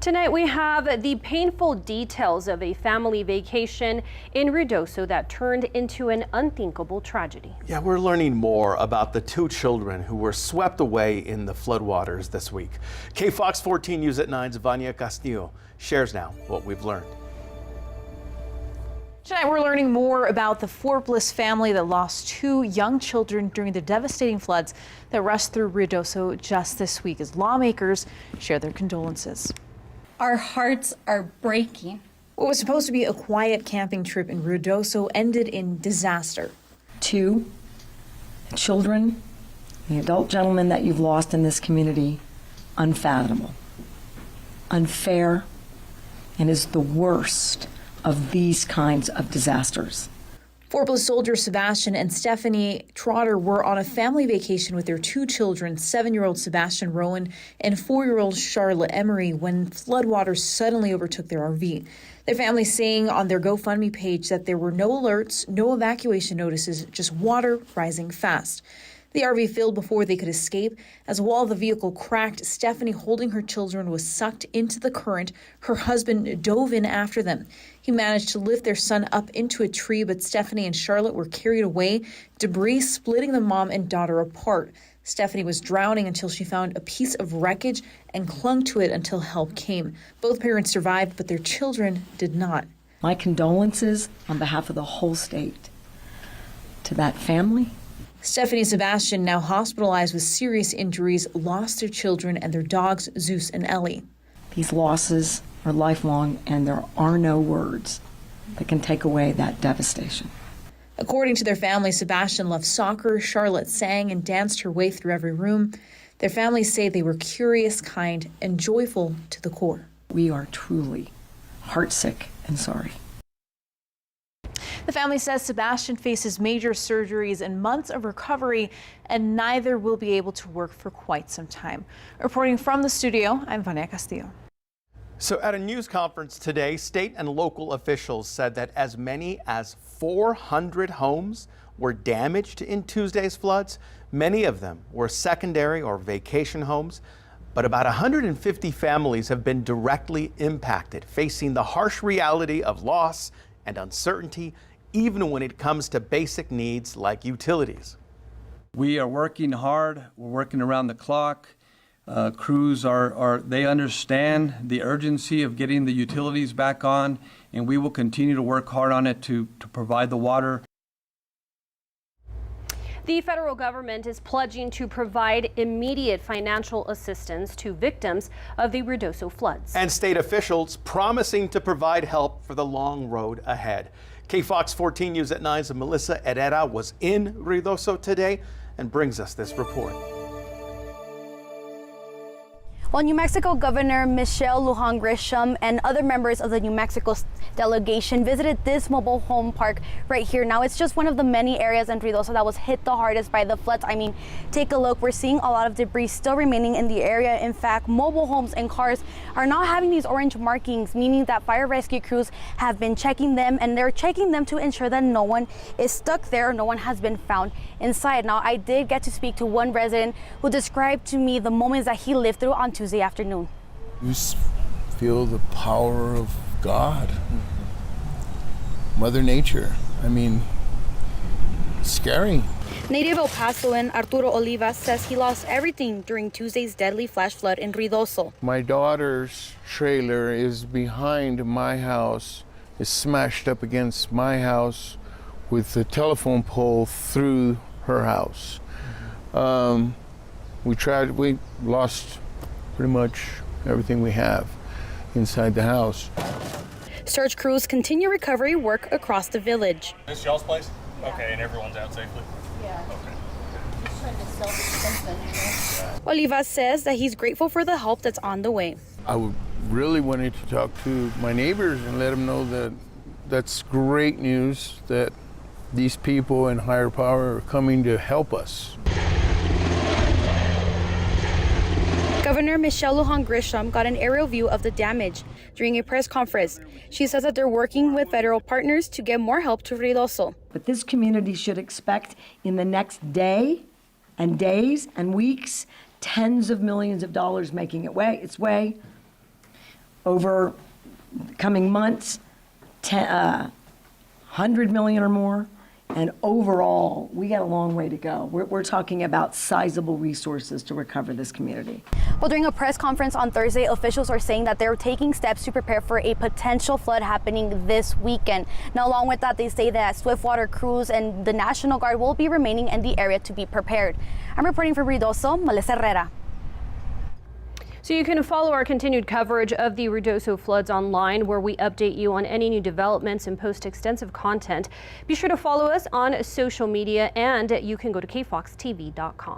Tonight we have the painful details of a family vacation in Ruidoso that turned into an unthinkable tragedy. Yeah, we're learning more about the two children who were swept away in the floodwaters this week. KFOX 14 News at 9's Vania Castillo shares now what we've learned. Tonight we're learning more about the Forblis family that lost two young children during the devastating floods that rushed through Ruidoso just this week as lawmakers share their condolences. Our hearts are breaking. What was supposed to be a quiet camping trip in Ruidoso ended in disaster. Two children, the adult gentleman that you've lost in this community, unfathomable, unfair, and is the worst of these kinds of disasters. Forblis soldier Sebastian and Stephanie Trotter were on a family vacation with their two children, 7-year-old Sebastian Rowan and 4-year-old Charlotte Emery, when floodwaters suddenly overtook their RV. Their family saying on their GoFundMe page that there were no alerts, no evacuation notices, just water rising fast. The RV filled before they could escape. As a wall of the vehicle cracked, Stephanie, holding her children, was sucked into the current. Her husband dove in after them. He managed to lift their son up into a tree, but Stephanie and Charlotte were carried away, debris splitting the mom and daughter apart. Stephanie was drowning until she found a piece of wreckage and clung to it until help came. Both parents survived, but their children did not. My condolences on behalf of the whole state to that family. Stephanie and Sebastian, now hospitalized with serious injuries, lost their children and their dogs, Zeus and Ellie. These losses are lifelong, and there are no words that can take away that devastation. According to their family, Sebastian loved soccer, Charlotte sang and danced her way through every room. Their families say they were curious, kind, and joyful to the core. We are truly heartsick and sorry. The family says Sebastian faces major surgeries and months of recovery, and neither will be able to work for quite some time. Reporting from the studio, I'm Vania Castillo. So at a news conference today, state and local officials said that as many as 400 homes were damaged in Tuesday's floods. Many of them were secondary or vacation homes, but about 150 families have been directly impacted, facing the harsh reality of loss and uncertainty, even when it comes to basic needs like utilities. We are working hard. We're working around the clock. Crews they understand the urgency of getting the utilities back on, and we will continue to work hard on it to provide the water. The federal government is pledging to provide immediate financial assistance to victims of the Ruidoso floods. And state officials promising to provide help for the long road ahead. KFOX 14 News at 9's Melissa Herrera was in Ruidoso today and brings us this report. Well, New Mexico Governor Michelle Lujan Grisham and other members of the New Mexico delegation visited this mobile home park right here. Now, it's just one of the many areas in Ruidoso that was hit the hardest by the floods. I mean, take a look. We're seeing a lot of debris still remaining in the area. In fact, mobile homes and cars are not having these orange markings, meaning that fire rescue crews have been checking them, and they're checking them to ensure that no one is stuck there, no one has been found inside. Now, I did get to speak to one resident who described to me the moments that he lived through on Tuesday afternoon. You just feel the power of God, Mother Nature. I mean, scary. Native El Pasoan Arturo Olivas says he lost everything during Tuesday's deadly flash flood in Ruidoso. My daughter's trailer is behind my house, is smashed up against my house with the telephone pole through her house. We lost pretty much everything we have inside the house. Search crews continue recovery work across the village. This is y'all's place? Yeah. Okay, and everyone's out safely? Yeah. Okay. Just trying to self-defense, Olivas says that he's grateful for the help that's on the way. I would really wanted to talk to my neighbors and let them know that that's great news that these people in higher power are coming to help us. Governor Michelle Lujan Grisham got an aerial view of the damage during a press conference. She says that they're working with federal partners to get more help to Ruidoso. But this community should expect in the next day and days and weeks, tens of millions of dollars making its way over coming months, 100 million or more. And overall, we got a long way to go. We're talking about sizable resources to recover this community. Well, during a press conference on Thursday, officials are saying that they're taking steps to prepare for a potential flood happening this weekend. Now, along with that, they say that swiftwater crews and the National Guard will be remaining in the area to be prepared. I'm reporting for Ruidoso, Melissa Herrera. So you can follow our continued coverage of the Ruidoso floods online, where we update you on any new developments and post extensive content. Be sure to follow us on social media, and you can go to kfoxtv.com.